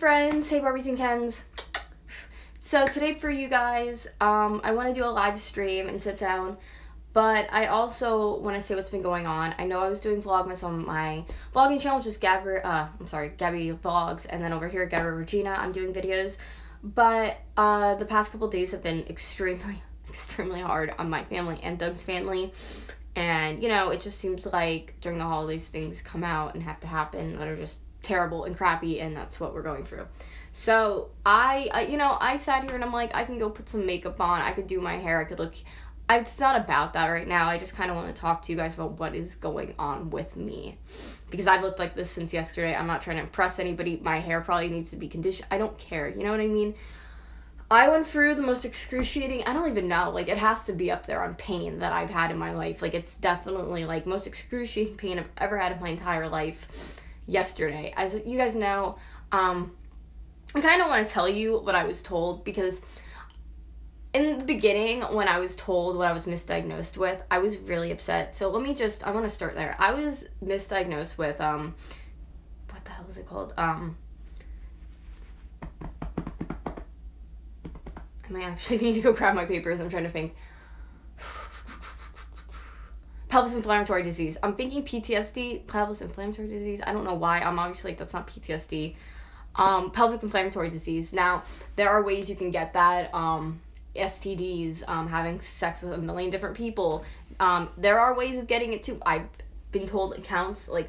friends, hey Barbies and Kens. So today for you guys, I want to do a live stream and sit down, but I also want to say what's been going on. I know I was doing Vlogmas on my vlogging channel, which is Gabby Vlogs, and then over here, Gabrielle Regina, I'm doing videos, but the past couple days have been extremely hard on my family and Doug's family, and you know, it just seems like during the holidays things come out and have to happen that are just terrible and crappy, and that's what we're going through. So I sat here and I'm like, I can go put some makeup on, I could do my hair, I could look. It's not about that right now. I just kind of want to talk to you guys about what is going on with me, because I've looked like this since yesterday. I'm not trying to impress anybody. My hair probably needs to be conditioned. I don't care, you know what I mean? I went through the most excruciating, I don't even know, like, it has to be up there on pain that I've had in my life. Like, it's definitely, like, most excruciating pain I've ever had in my entire life yesterday. As you guys know, I kind of want to tell you what I was told, because in the beginning, when I was told what I was misdiagnosed with, I was really upset. So I want to start there. I was misdiagnosed with, what the hell is it called? I might actually need to go grab my papers. I'm trying to think. Pelvis inflammatory disease. I'm thinking PTSD, pelvis inflammatory disease. I don't know why. I'm obviously like, that's not PTSD. Pelvic inflammatory disease. Now, there are ways you can get that. STDs, having sex with a million different people. There are ways of getting it too. I've been told it counts. Like,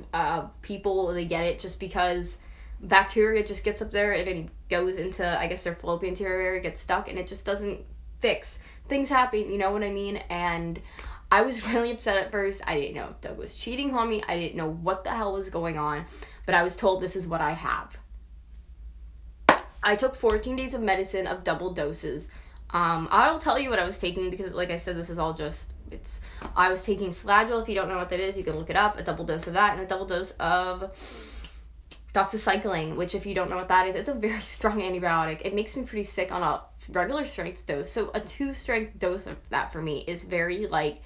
people, they get it just because bacteria just gets up there and it goes into, I guess, their fallopian tube area, gets stuck, and it just doesn't fix. Things happen, you know what I mean? And I was really upset at first. I didn't know if Doug was cheating on me. I didn't know what the hell was going on, but I was told this is what I have. I took 14 days of medicine of double doses. I'll tell you what I was taking, because like I said, this is all just, I was taking Flagyl. If you don't know what that is, you can look it up. A double dose of that and a double dose of doxycycline, which, if you don't know what that is, it's a very strong antibiotic. It makes me pretty sick on a regular strength dose. So a 2-strength dose of that for me is very, like,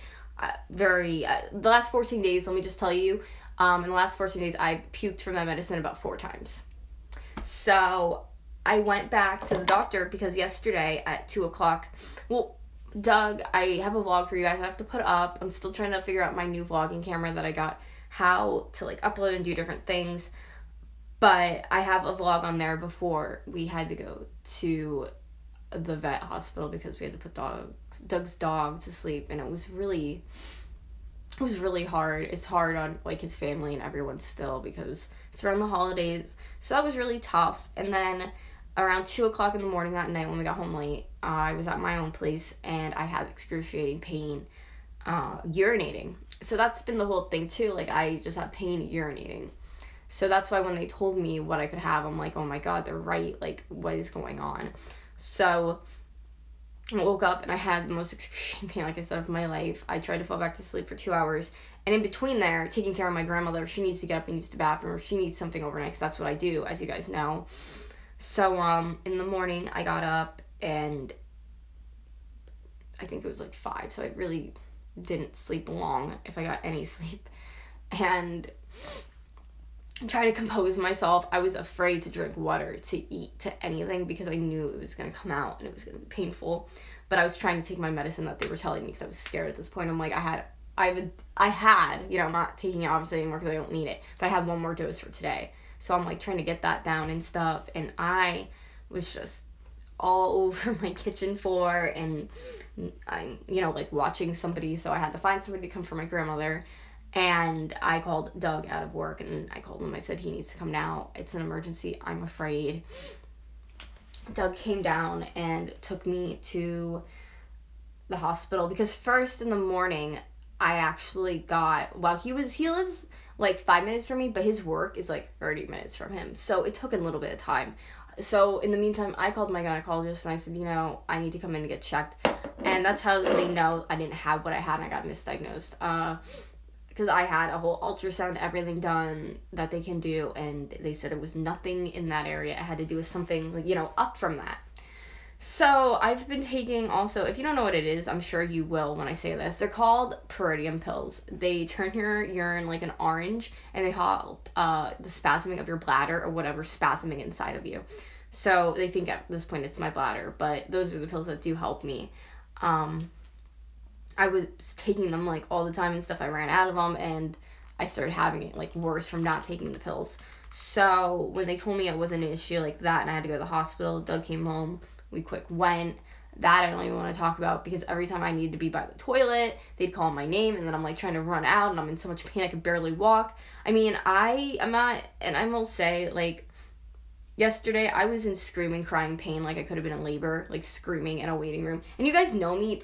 the last 14 days, let me just tell you, in the last 14 days, I puked from that medicine about 4 times. So I went back to the doctor because yesterday at 2 o'clock, well, Doug, I have a vlog for you guys I have to put up. I'm still trying to figure out my new vlogging camera that I got, how to, like, upload and do different things. But I have a vlog on there before we had to go to the vet hospital because we had to put Doug's dog to sleep, and it was really hard. It's hard on, like, his family and everyone still, because it's around the holidays. So that was really tough. And then around 2 o'clock in the morning that night, when we got home late, I was at my own place and I had excruciating pain urinating. So that's been the whole thing too. Like, I just had pain urinating. So that's why when they told me what I could have, I'm like, oh my God, they're right. Like, what is going on? So I woke up and I had the most excruciating pain, like I said, of my life. I tried to fall back to sleep for 2 hours. And in between there, taking care of my grandmother, she needs to get up and use the bathroom, or she needs something overnight, because that's what I do, as you guys know. So in the morning, I got up, and I think it was like 5, so I really didn't sleep long, if I got any sleep. And try to compose myself. I was afraid to drink water, to eat, to anything, because I knew it was going to come out and it was going to be painful. But I was trying to take my medicine that they were telling me, because I was scared at this point. I'm like, I had, you know, I'm not taking it obviously anymore because I don't need it, but I had 1 more dose for today. So I'm like trying to get that down and stuff. And I was just all over my kitchen floor, and I'm, you know, like, watching somebody. So I had to find somebody to come for my grandmother. And I called Doug out of work, and I called him. I said, he needs to come now. It's an emergency. I'm afraid. Doug came down and took me to the hospital, because first in the morning, I actually got, well, he lives like 5 minutes from me, but his work is like 30 minutes from him. So it took a little bit of time. So in the meantime, I called my gynecologist and I said, you know, I need to come in and get checked. And that's how they know I didn't have what I had and I got misdiagnosed. Because I had a whole ultrasound, everything done that they can do, and they said it was nothing in that area. It had to do with something, you know, up from that. So I've been taking also, if you don't know what it is, I'm sure you will when I say this. They're called Peridium pills. They turn your urine like an orange, and they help the spasming of your bladder or whatever's spasming inside of you. So they think at this point it's my bladder, but those are the pills that do help me. I was taking them like all the time and stuff. I ran out of them, and I started having it like worse from not taking the pills. So when they told me it wasn't an issue like that and I had to go to the hospital, Doug came home. We quick went. That I don't even want to talk about, because every time I needed to be by the toilet, they'd call my name, and then I'm like trying to run out, and I'm in so much pain I could barely walk. I mean, I'm not, and I will say, like, yesterday I was in screaming, crying pain, like I could have been in labor, like screaming in a waiting room. And you guys know me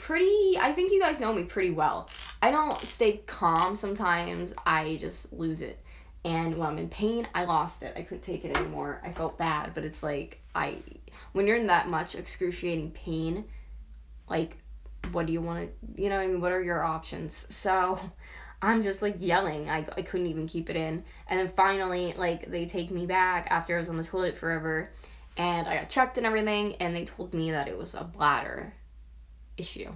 I think you guys know me pretty well. I don't stay calm sometimes. I just lose it. And when I'm in pain, I lost it. I couldn't take it anymore. I felt bad, but it's like, when you're in that much excruciating pain, like, what do you want to, you know what I mean? What are your options? So I'm just like yelling. I couldn't even keep it in. And then finally, like, they take me back after I was on the toilet forever, and I got checked and everything, and they told me that it was a bladder issue.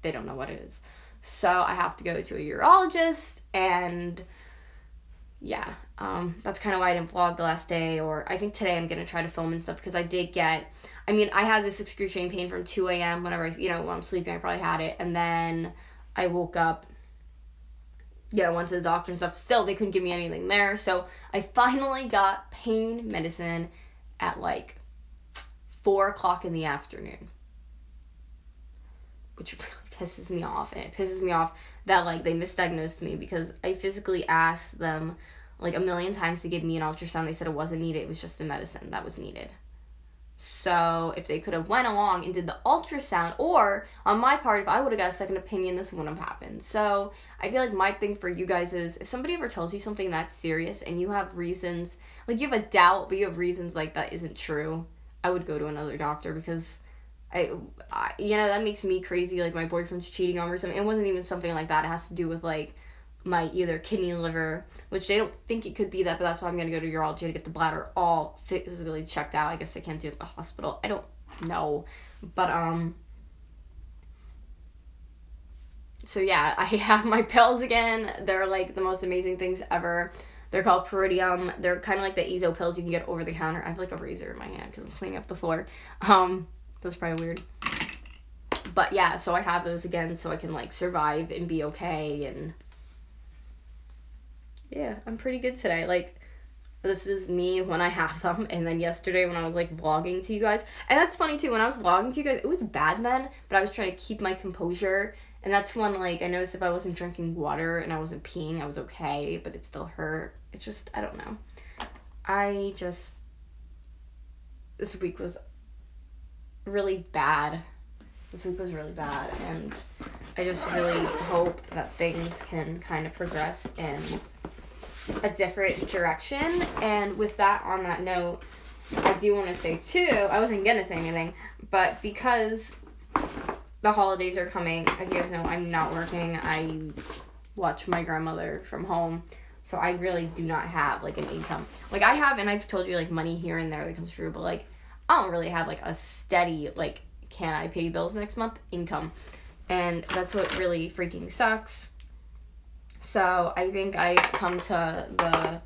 They don't know what it is. So I have to go to a urologist, and yeah, that's kind of why I didn't vlog the last day, or I think today I'm going to try to film and stuff, because I had this excruciating pain from 2 a.m. whenever, when I'm sleeping, I probably had it, and then I woke up, went to the doctor and stuff. Still, they couldn't give me anything there, so I finally got pain medicine at, like, 4 o'clock in the afternoon, which really pisses me off. And it pisses me off that, like, they misdiagnosed me, because I physically asked them like a million times to give me an ultrasound. They said it wasn't needed. It was just the medicine that was needed. So if they could have went along and did the ultrasound, or on my part, if I would have got a second opinion, this wouldn't have happened. So I feel like my thing for you guys is, if somebody ever tells you something that's serious and you have reasons, like you have a doubt, but you have reasons like that isn't true, I would go to another doctor, because I that makes me crazy. Like, my boyfriend's cheating on me or something. It wasn't even something like that. It has to do with, like, my either kidney, liver, which they don't think it could be that, but that's why I'm going to go to urology to get the bladder all physically checked out. I guess I can't do it at the hospital. I don't know. But, so yeah, I have my pills again. They're, like, the most amazing things ever. They're called Peridium. They're kind of like the XO pills you can get over the counter. I have, like, a razor in my hand because I'm cleaning up the floor. That's probably weird. But yeah, so I have those again so I can, like, survive and be okay, and yeah, I'm pretty good today. Like, this is me when I have them, and then yesterday when I was, like, vlogging to you guys. And that's funny, too. When I was vlogging to you guys, it was bad then, but I was trying to keep my composure. And that's when, like, I noticed if I wasn't drinking water and I wasn't peeing, I was okay, but it still hurt. It's just, I don't know. This week was really bad. And I just really hope that things can kind of progress in a different direction. And with that, on that note, I do want to say too, I wasn't gonna say anything, but because the holidays are coming, as you guys know, I'm not working. I watch my grandmother from home, so I really do not have, like, an income. Like, I have, and I've told you, like, money here and there that comes through, but, like, I don't really have, like, a steady, like, can I pay bills next month income. And that's what really freaking sucks. So I think I've come to the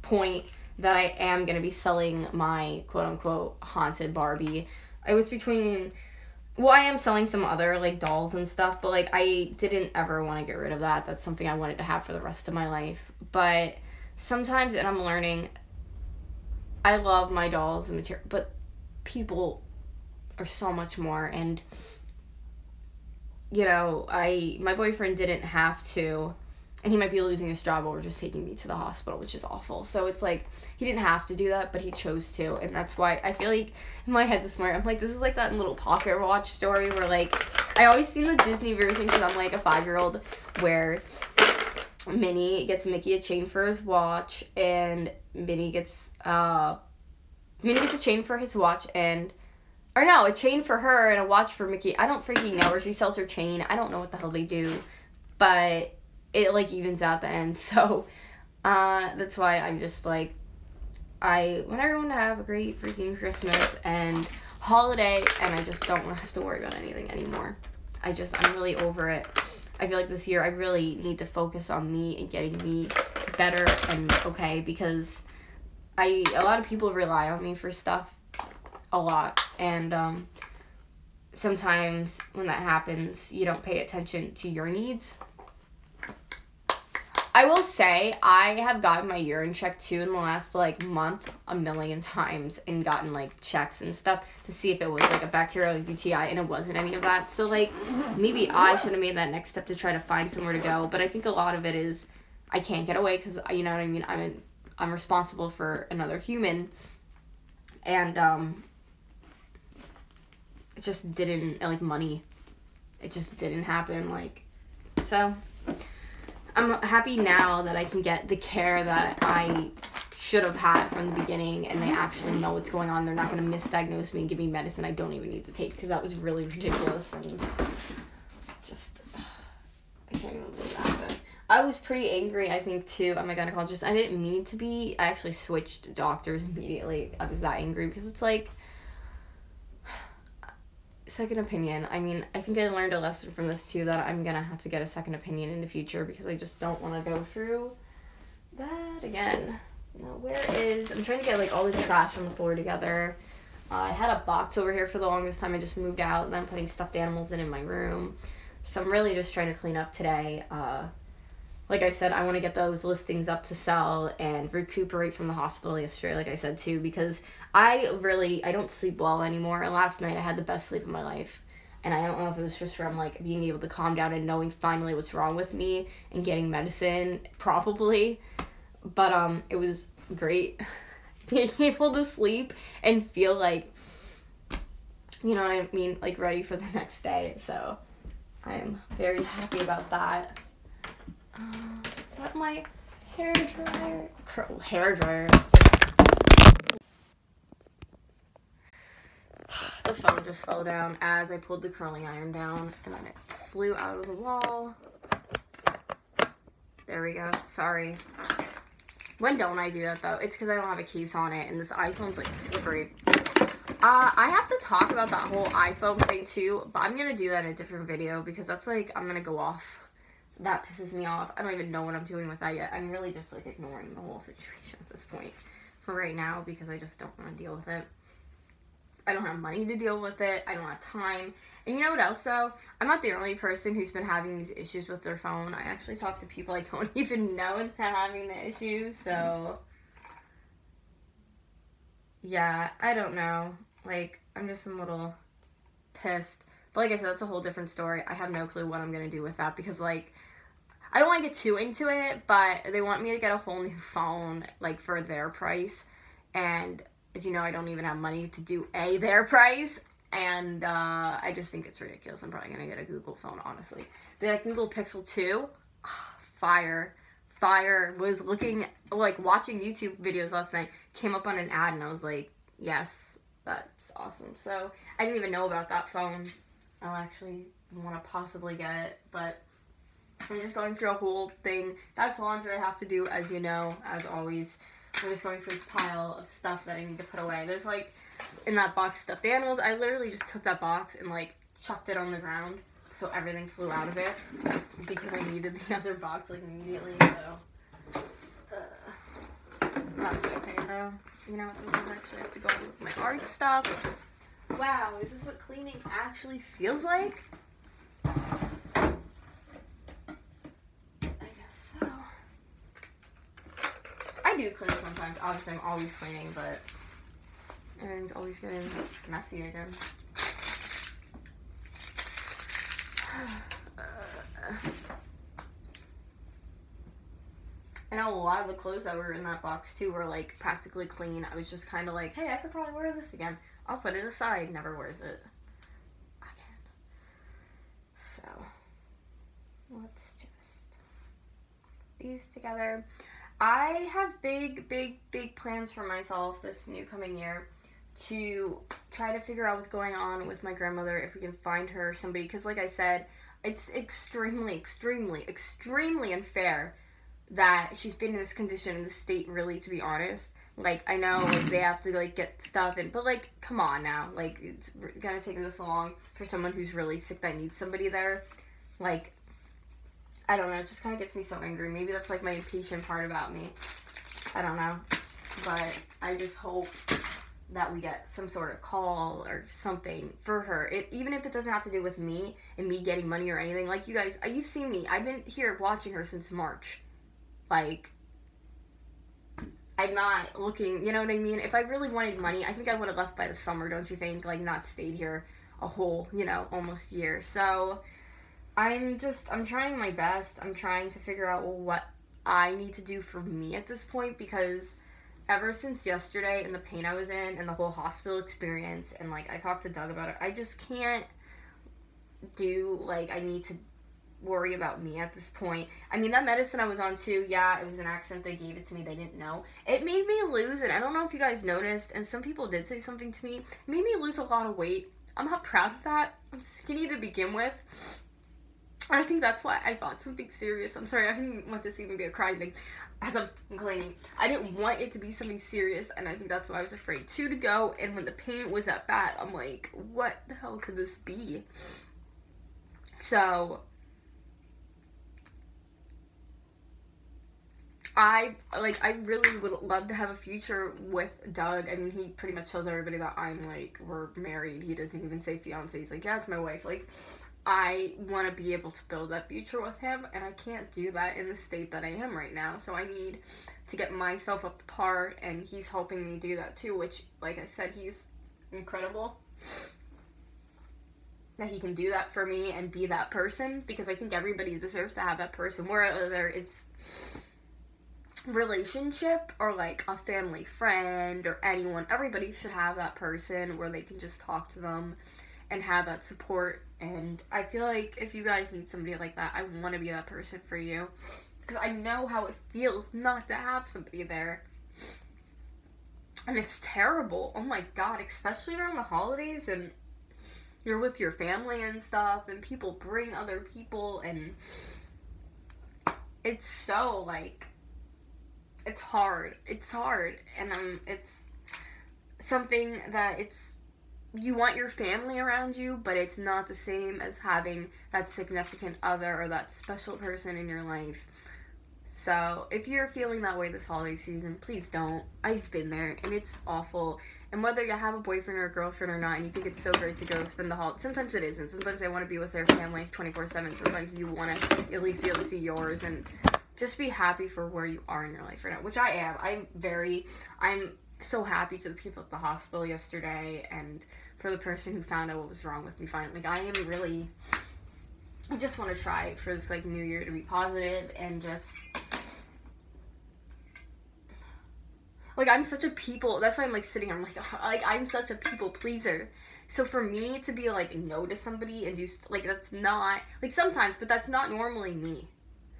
point that I am going to be selling my quote-unquote haunted Barbie. I was between, well, I am selling some other, like, dolls and stuff, but, like, I didn't ever want to get rid of that. That's something I wanted to have for the rest of my life. But sometimes, and I'm learning, I love my dolls and material, but people are so much more. And, my boyfriend didn't have to, and he might be losing his job over just taking me to the hospital, which is awful. So it's like, he didn't have to do that, but he chose to. And that's why I feel like in my head this morning, I'm like, this is like that little pocket watch story where, like, I always seen the Disney version because I'm like a 5-year-old, where Minnie gets Mickey a chain for his watch, and Minnie gets a chain for his watch, and or no, a chain for her and a watch for Mickey. I don't freaking know. Or she sells her chain. I don't know what the hell they do. But it, like, evens out the end. So, that's why I'm just, like, I want everyone to have a great freaking Christmas and holiday, and I just don't want to have to worry about anything anymore. I'm really over it. I feel like this year I really need to focus on me and getting me better and okay, because a lot of people rely on me for stuff a lot, and sometimes when that happens, you don't pay attention to your needs. I will say, I have gotten my urine checked too in the last, like, month a million times, and gotten, like, checks and stuff to see if it was, like, a bacterial UTI, and it wasn't any of that. So, like, maybe I should have made that next step to try to find somewhere to go, but I think a lot of it is I can't get away because, you know what I mean, I'm responsible for another human, and, it just didn't, like, money, it just didn't happen, like, so I'm happy now that I can get the care that I should have had from the beginning, and they actually know what's going on. They're not going to misdiagnose me and give me medicine I don't even need to take, because that was really ridiculous, and just, I can't even believe that happened. I was pretty angry, I think, too, at my gynecologist. I didn't mean to be. I actually switched doctors immediately. I was that angry, because it's like, second opinion. I mean, I think I learned a lesson from this too, that I'm gonna have to get a second opinion in the future, because I just don't want to go through that again. Now, I'm trying to get, like, all the trash on the floor together. I had a box over here for the longest time. I just moved out, and then I'm putting stuffed animals in my room. So I'm really just trying to clean up today. Like I said, I want to get those listings up to sell and recuperate from the hospital yesterday, like I said, too, because I don't sleep well anymore. And last night I had the best sleep of my life. And I don't know if it was just from, like, being able to calm down and knowing finally what's wrong with me and getting medicine, probably. But it was great being able to sleep and feel like, you know what I mean, like, ready for the next day. So I'm very happy about that. Is that my hair dryer? Hair dryer. The phone just fell down as I pulled the curling iron down, and then it flew out of the wall. There we go. Sorry. When don't I do that, though? It's because I don't have a case on it, and this iPhone's, like, slippery. I have to talk about that whole iPhone thing, too, but I'm going to do that in a different video, because that's, like, I'm going to go off. That pisses me off. I don't even know what I'm doing with that yet. I'm really just, like, ignoring the whole situation at this point for right now, because I just don't want to deal with it. I don't have money to deal with it. I don't have time. And you know what else, though? I'm not the only person who's been having these issues with their phone. I actually talk to people I don't even know and having the issues, so yeah, I don't know. Like, I'm just a little pissed. But like I said, that's a whole different story. I have no clue what I'm going to do with that, because, like, I don't want to get too into it, but they want me to get a whole new phone, like, for their price. And as you know, I don't even have money to do their price. And I just think it's ridiculous. I'm probably going to get a Google phone, honestly. The Google Pixel 2, fire. Was looking, like, watching YouTube videos last night, came up on an ad, and I was like, yes, that's awesome. So I didn't even know about that phone. I'll actually want to possibly get it, but I'm just going through a whole thing. That's laundry I have to do, as you know, as always. I'm just going through this pile of stuff that I need to put away. There's, like, in that box, stuffed animals. I literally just took that box and, like, chucked it on the ground, so everything flew out of it, because I needed the other box, like, immediately, so that's okay, though. You know what, this is actually, I have to go with my art stuff. Wow, is this what cleaning actually feels like? I guess so. I do clean sometimes. Obviously, I'm always cleaning, but everything's always getting messy again. I know a lot of the clothes that were in that box, too, were, like, practically clean. I was just kind of like, hey, I could probably wear this again. I'll put it aside. Never wears it again. So, let's just these together. I have big plans for myself this new coming year to try to figure out what's going on with my grandmother, if we can find her somebody, because like I said, it's extremely unfair that she's been in this condition, in this state, really, to be honest, Like, I know, like, they have to, like, get stuff in, but, like, come on now. Like, it's gonna take this long for someone who's really sick that needs somebody there. Like, I don't know, it just kind of gets me so angry. Maybe that's, like, my impatient part about me. I don't know. But I just hope that we get some sort of call or something for her. Even if it doesn't have to do with me and me getting money or anything. Like, you guys, you've seen me. I've been here watching her since March. Like, I'm not looking, you know what I mean? If I really wanted money, I think I would have left by the summer, don't you think? Like, not stayed here a whole, you know, almost year. So, I'm trying my best. I'm trying to figure out what I need to do for me at this point, because ever since yesterday and the pain I was in and the whole hospital experience, and, like, I talked to Doug about it, I just can't do, like, I need to worry about me at this point. I mean, that medicine I was on too, yeah, it was an accident. They gave it to me. They didn't know. It made me lose, and I don't know if you guys noticed, and some people did say something to me, it made me lose a lot of weight. I'm not proud of that. I'm skinny to begin with. And I think that's why I thought something serious. I'm sorry, I didn't want this to even be a crying thing as I'm cleaning. I didn't want it to be something serious, and I think that's why I was afraid too to go. And when the pain was that bad, I'm like, what the hell could this be? So, I really would love to have a future with Doug. I mean, he pretty much tells everybody that I'm, like, we're married. He doesn't even say fiance. He's like, yeah, it's my wife. Like, I want to be able to build that future with him, and I can't do that in the state that I am right now. So I need to get myself up to par, and he's helping me do that too, which, like I said, he's incredible that he can do that for me and be that person, because I think everybody deserves to have that person, whether it's relationship or, like, a family friend or anyone. Everybody should have that person where they can just talk to them and have that support. And I feel like if you guys need somebody like that, I want to be that person for you, because I know how it feels not to have somebody there, and it's terrible. Oh my god, especially around the holidays, and you're with your family and stuff, and people bring other people, and it's so, like, it's hard, and it's something that you want your family around you, but it's not the same as having that significant other or that special person in your life. So, if you're feeling that way this holiday season, please don't. I've been there, and it's awful. And whether you have a boyfriend or a girlfriend or not, and you think it's so great to go spend the holiday, sometimes it isn't. Sometimes I want to be with their family 24/7. Sometimes you want to at least be able to see yours, and just be happy for where you are in your life right now, which I am. I'm so happy to the people at the hospital yesterday, and for the person who found out what was wrong with me finally. Like, I just want to try for this, like, new year to be positive, and just, like, I'm such a that's why I'm, like, sitting here, I'm like, I'm such a people pleaser. So for me to be, like, no to somebody and do, like, that's not, like, sometimes, but that's not normally me.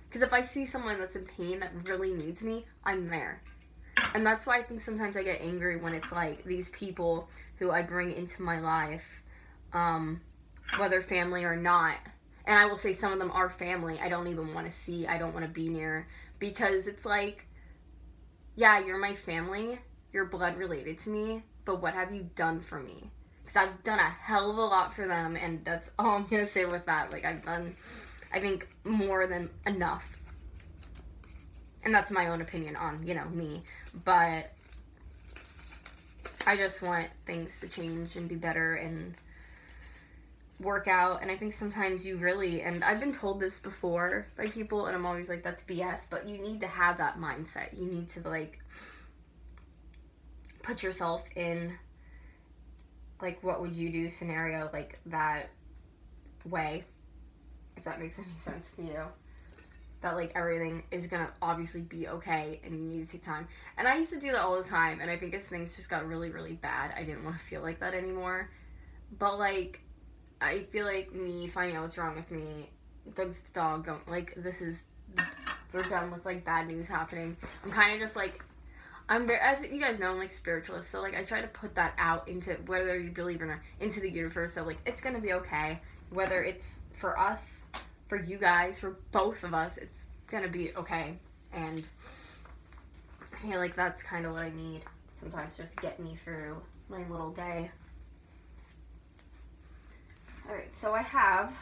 Because if I see someone that's in pain that really needs me, I'm there. And that's why I think sometimes I get angry when it's, like, these people who I bring into my life, whether family or not. And I will say some of them are family I don't even want to see, I don't want to be near. Because it's like, yeah, you're my family, you're blood related to me, but what have you done for me? Because I've done a hell of a lot for them, and that's all I'm going to say with that. Like, I've done, I think, more than enough. And that's my own opinion on, you know, me. But I just want things to change and be better and work out. And I think sometimes you really, and I've been told this before by people, and I'm always like, that's BS. But you need to have that mindset. You need to, like, put yourself in, like, what would you do scenario, like, that way. If that makes any sense to you. That, like, everything is gonna obviously be okay, and you need to take time. And I used to do that all the time, and I think as things just got really, really bad, I didn't want to feel like that anymore. But, like, I feel like me finding out what's wrong with me, Doug's dog going, like, we're done with, like, bad news happening. I'm kind of just, like, as you guys know, I'm, like, spiritualist, so, like, I try to put that out into, whether you believe or not, into the universe, so, like, it's gonna be okay. Whether it's for us, for you guys, for both of us, it's gonna be okay. And I feel like that's kind of what I need sometimes, just get me through my little day. Alright, so I have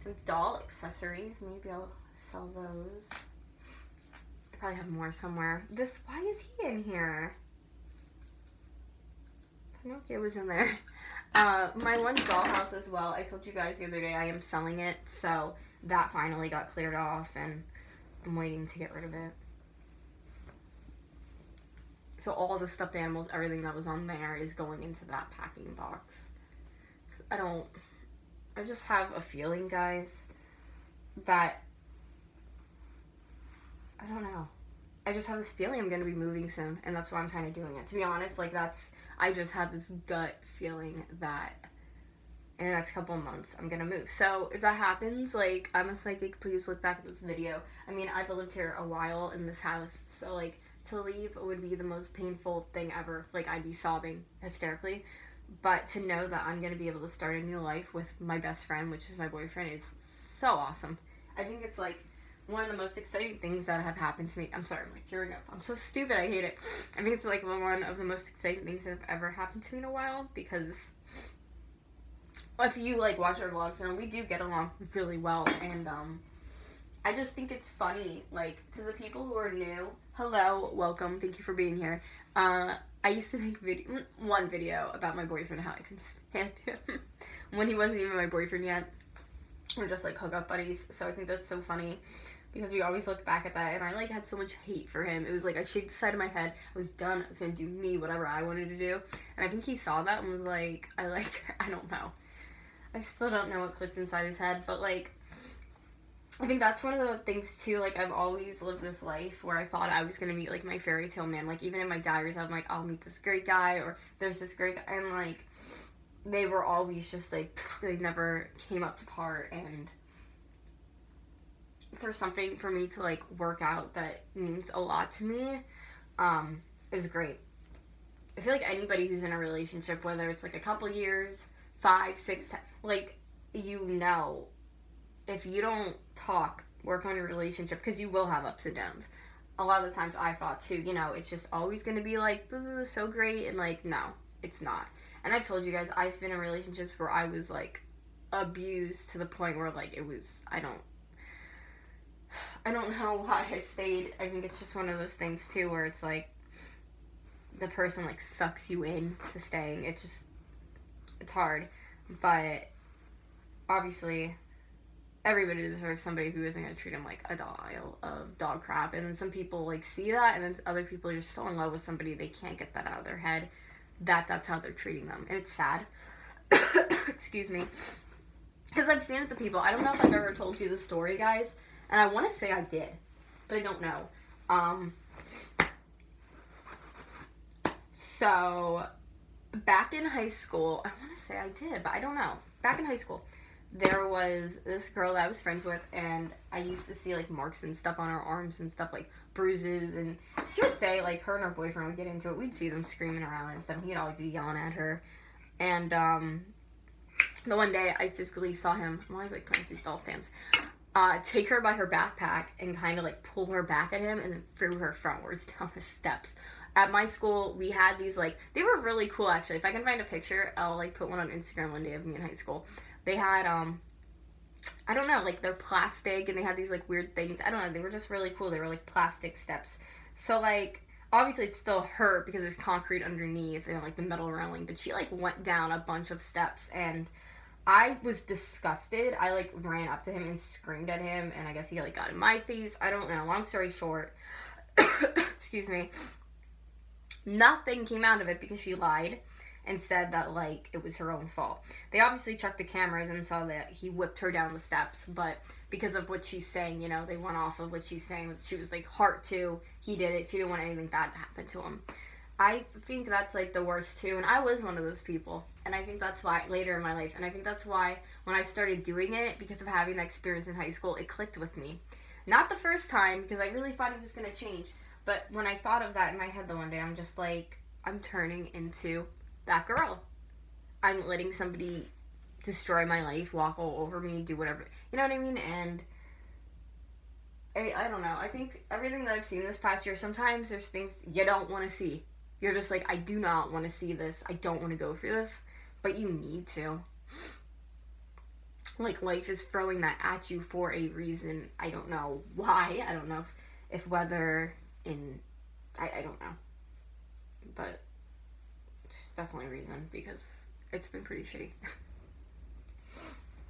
some doll accessories. Maybe I'll sell those. I probably have more somewhere. Why is he in here? Pinocchio was in there. My one dollhouse as well. I told you guys the other day I am selling it, so that finally got cleared off, and I'm waiting to get rid of it. So all the stuffed animals, everything that was on there is going into that packing box. I just have a feeling, guys, that, I don't know. I just have this feeling I'm going to be moving soon, and that's why I'm kind of doing it. To be honest, like, I just have this gut feeling that in the next couple of months I'm going to move. So if that happens, like, I'm a psychic, please look back at this video. I mean, I've lived here a while in this house, so, like, to leave would be the most painful thing ever. Like, I'd be sobbing hysterically. But to know that I'm going to be able to start a new life with my best friend, which is my boyfriend, is so awesome. I think it's, like, one of the most exciting things that have happened to me. I'm sorry, I'm, like, tearing up. I'm so stupid. I hate it. I think it's, like, one of the most exciting things that have ever happened to me in a while, because if you, like, watch our vlogs, you know, we do get along really well, and, I just think it's funny, like, to the people who are new, hello, welcome, thank you for being here. I used to make one video about my boyfriend, how I couldn't stand him when he wasn't even my boyfriend yet. We're just, like, hookup buddies, so I think that's so funny, because we always look back at that, and I, like, had so much hate for him. It was, like, I shaved the side of my head, I was done, I was gonna do me, whatever I wanted to do, and I think he saw that and was like, I don't know. I still don't know what clicked inside his head, but, like, I think that's one of the things, too, like, I've always lived this life where I thought I was gonna meet, like, my fairy tale man. Like, even in my diaries, I'm like, I'll meet this great guy, or there's this great guy, and, like, they were always just, like, they never came up to par, and for something for me to, like, work out that means a lot to me, is great. I feel like anybody who's in a relationship, whether it's, like, a couple years, 5, 6, 10, like, you know, if you don't talk, work on your relationship, because you will have ups and downs. A lot of the times I thought, too, you know, it's just always going to be, like, boo, so great, and, like, no, it's not. And I've told you guys, I've been in relationships where I was, like, abused to the point where, like, it was, I don't know why I stayed. I think it's just one of those things, too, where it's, like, the person, like, sucks you in to staying. It's hard. But, obviously, everybody deserves somebody who isn't going to treat them like a pile of dog crap. And then some people, like, see that, and then other people are just so in love with somebody they can't get that out of their head that that's how they're treating them. And it's sad. Excuse me. Because I've seen it to people. I don't know if I've ever told you the story, guys. And I want to say I did. But I don't know. So, back in high school, I want to say I did, but I don't know. Back in high school, there was this girl that I was friends with, and I used to see, like, marks and stuff on her arms and stuff, like, bruises, and she would say, like, her and her boyfriend would get into it. We'd see them screaming around and stuff, and he'd always be yelling at her. And, the one day I physically saw him, I'm always, like, playing with these doll stands, take her by her backpack and kind of, like, pull her back at him and then threw her frontwards down the steps. At my school, we had these, like, they were really cool, actually. If I can find a picture, I'll, like, put one on Instagram one day of me in high school. They had, I don't know, like, they're plastic, and they had these, like, weird things. I don't know, they were just really cool. They were, like, plastic steps. So, like, obviously it still hurt because there's concrete underneath and, like, the metal railing. But she, like, went down a bunch of steps, and I was disgusted. I, like, ran up to him and screamed at him, and I guess he, like, got in my face. I don't know. Long story short, excuse me, nothing came out of it because she lied and said that, like, it was her own fault. They obviously checked the cameras and saw that he whipped her down the steps, but because of what she's saying, you know, they went off of what she's saying. She was, like, heart to, he did it, she didn't want anything bad to happen to him. I think that's, like, the worst, too, and I was one of those people, and I think that's why, later in my life, and I think that's why when I started doing it, because of having that experience in high school, it clicked with me. Not the first time, because I really thought he was going to change, but when I thought of that in my head the one day, I'm just like, I'm turning into that girl. I'm letting somebody destroy my life, walk all over me, do whatever, you know what I mean? And I don't know. I think everything that I've seen this past year, sometimes there's things you don't want to see. You're just like, I do not want to see this. I don't want to go through this. But you need to. Like, life is throwing that at you for a reason. I don't know why. I don't know if whether in... I don't know. But there's definitely a reason, because it's been pretty shitty.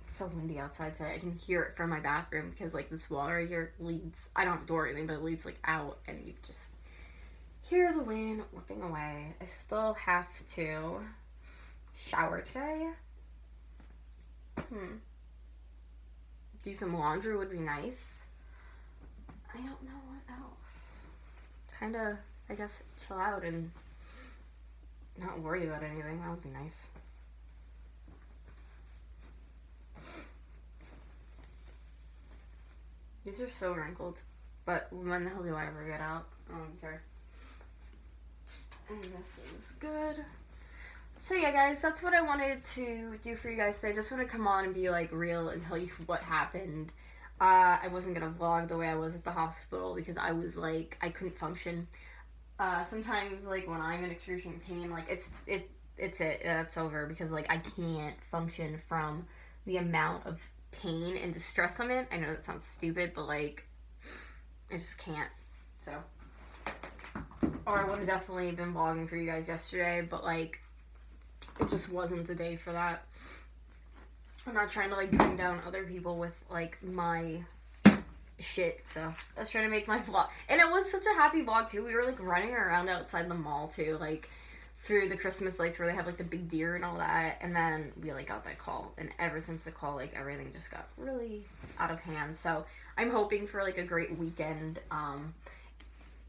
It's so windy outside today. I can hear it from my bathroom, because, like, this wall right here leads... I don't have a door or anything, but it leads, like, out, and you just hear the wind whipping away. I still have to shower today. Do some laundry would be nice. I don't know what else. Kind of, I guess, chill out and not worry about anything. That would be nice. These are so wrinkled. But when the hell do I ever get out? I don't care. And this is good. So yeah, guys, that's what I wanted to do for you guys today. I just want to come on and be, like, real and tell you what happened. I wasn't going to vlog the way I was at the hospital because I was, like, I couldn't function. Sometimes, like, when I'm in excruciating pain, like, it's over because, like, I can't function from the amount of pain and distress I'm in. I know that sounds stupid, but, like, I just can't. So, or I would have definitely been vlogging for you guys yesterday, but, like, it just wasn't the day for that. I'm not trying to, like, bring down other people with, like, my shit, so I was trying to make my vlog. And it was such a happy vlog, too. We were, like, running around outside the mall, too, like, through the Christmas lights where they have, like, the big deer and all that, and then we, like, got that call, and ever since the call, like, everything just got really out of hand. So I'm hoping for, like, a great weekend.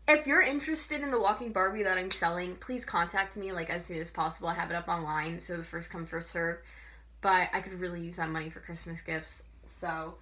If you're interested in the walking Barbie that I'm selling, please contact me, like, as soon as possible. I have it up online, so the first come, first serve. But I could really use that money for Christmas gifts. So,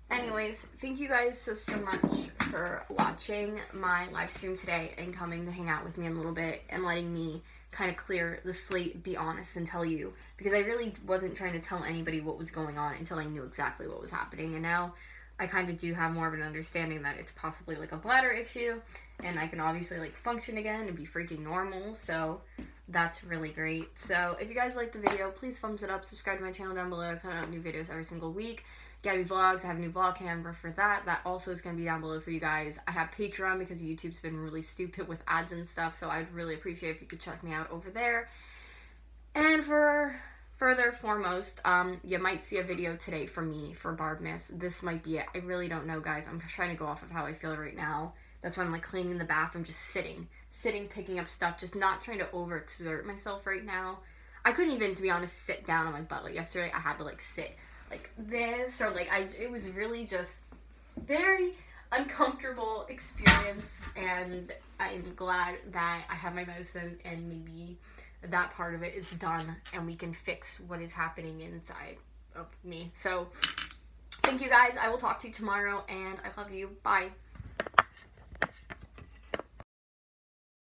anyways, thank you guys so much for watching my live stream today and coming to hang out with me a little bit and letting me kind of clear the slate, be honest, and tell you. Because I really wasn't trying to tell anybody what was going on until I knew exactly what was happening. And now I kind of do have more of an understanding that it's possibly, like, a bladder issue. And I can obviously, like, function again and be freaking normal. So that's really great. So if you guys liked the video, please thumbs it up. Subscribe to my channel down below. I put out new videos every single week. Gabby Vlogs, I have a new vlog camera for that. That also is going to be down below for you guys. I have Patreon because YouTube's been really stupid with ads and stuff. So I'd really appreciate if you could check me out over there. And for further foremost, you might see a video today from me for Barbmas. This might be it. I really don't know, guys. I'm trying to go off of how I feel right now. That's why I'm, like, cleaning the bathroom, just sitting, picking up stuff, just not trying to overexert myself right now. I couldn't even, to be honest, sit down on my butt. Like, yesterday, I had to, like, sit like this, or, like, it was really just very uncomfortable experience, and I'm glad that I have my medicine, and maybe that part of it is done, and we can fix what is happening inside of me. So, thank you, guys. I will talk to you tomorrow, and I love you. Bye.